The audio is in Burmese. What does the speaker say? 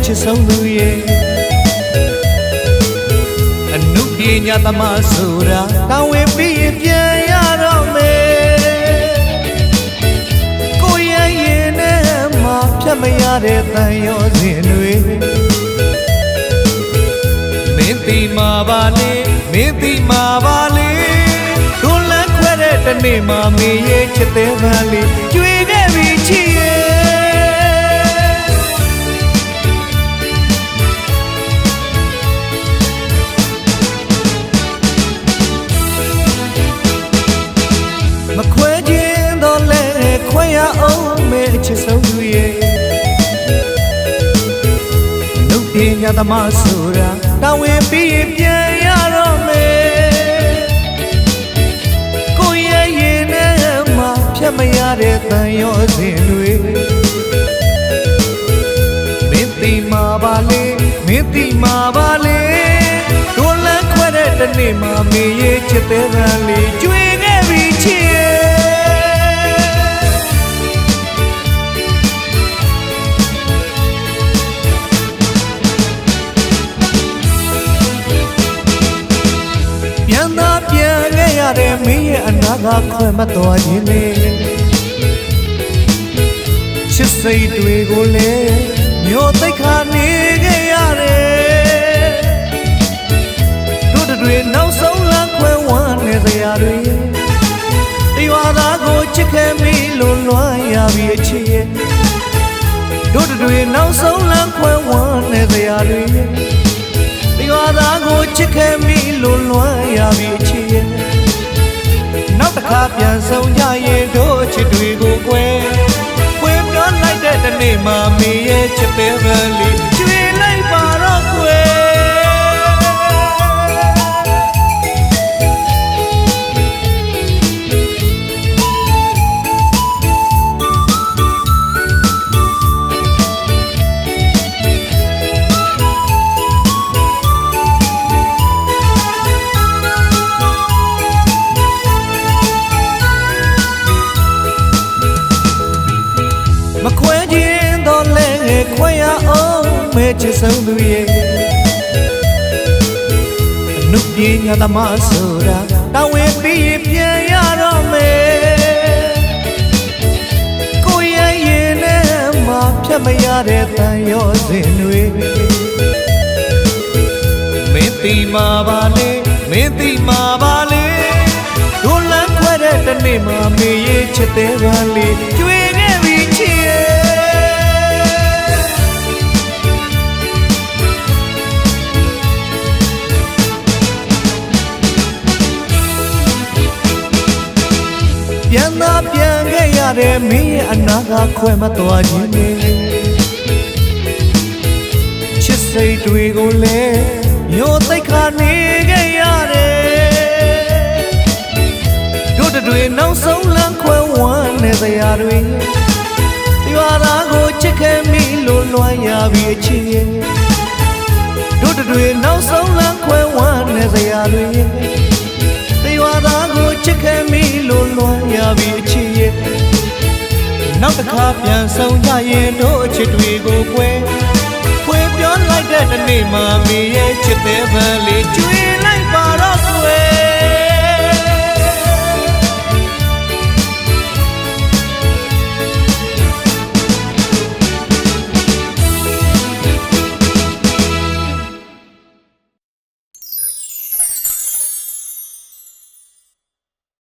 ချစ်ဆုံးသူရဲ့အနုပညာသမားဆိုတာတာဝန်ပြီးပြန်ရတော့မယ်ကိုရဲ့ရင်ထဲမှာဖြတ်မရတဲ့တန်ရောစဉ်တွေမင်းတီမာပါလေမင်းတီမာပါလေဒုလန်းခွဲတဲ့တနေ့မှမေရဲ့ချစ်တဲ့ပန်းလေးကျွေခဲ့ပြီးချစ်ရဲ့မခွဲခြင်းတော့လဲခွဲရအောင်မေချစ်ဆုံးသူရဲ့နှုတ်ပညာသမားဆိုတာတာဝန်ပြီးပြန်ရတော့မယ်ကိုရဲ့ရင်ထဲမှာဖြတ်မရတဲ့တန်ရောစဉ်တွေမင်းတီမာပါလေမင်းတီမာပါလေဒုလန်းခွဲတဲ့တနေ့မှမေရဲ့ချစ်တဲ့ပန်းလေးကျွေခဲ့ပြီးချစ်ပြန်ခဲ့ရတဲ့မင်းရဲ့အနာကခွဲမတော်ခြင်းလေချစ်စိတ်တွေကိုလည်းမျိုးသိခါနေခဲ့ရတယ်တို့တွေနောက်ဆုံးလမ်းခွဲဝမ်းနေစရာတွေတရွာသားကိုချစ်ခဲ့မိလို့လွမ်းရပြီအချစ်ရဲ့တို့တွေနောက်ဆုံးလမ်းခွဲဝမ်းနေစရာတွေရွာသားကိုချစ်ခဲ့မိလို့လွမ်းရပြီအချစ်ရဲ့နောက်တစ်ခါပြန်ဆုံကြရင်တို့ချစ်တွေကိုကွယ်ပွေပြောလိုက်တဲ့တနေ့မှမေရဲ့ချစ်တဲ့ပန်းလေးကျွေလိုက်ပါတော့ကွယ်မခွဲခြင်းတော့လဲခွဲရအောင်မဲချစ်ဆုံးသူရဲ့အနုပညာသမားဆိုတာတာဝန်ပြီးပြန်ရတော့မယ်ကိုရဲ့ရင်ထဲမှာဖြတ်မရတဲ့တန်ရောစဉ်တွေမင်းတီမာပါလေမင်းတီမာပါလေဒုလန်းခွဲတဲ့တနေ့မှမေရဲ့ချစ်တဲ့ပန်းလေးကျွေခဲ့ပြီးချစ်ရဲ့ပြန်ခဲ့ရတဲ့မင်းရဲ့အနာကခွဲမတော်ခြင်းလေချစ်စိတ်တွေကိုလည်းမျိုးသိခါနေခဲ့ရတယ်တို့တွေနောက်ဆုံးလမ်းခွဲဝမ်းနေစရာတွေရွာသားကိုချစ်ခဲ့မိလို့လွမ်းရပြီအချစ်ရဲ့တို့တွေနောက်ဆုံးလမ်းခွဲဝမ်းနေစရာတွေရွာသားကိုချစ်ခဲ့မိလို့လွမ်းရပြီအချစ်ရဲ့နောက်တစ်ခါပြန်ဆုံကြရင်တို့အချစ်တွေကိုကွယ်ပြောလိုက်တဲ့တနေ့မှမေရဲ့ချစ်တဲ့ပန်းလေးကျွေး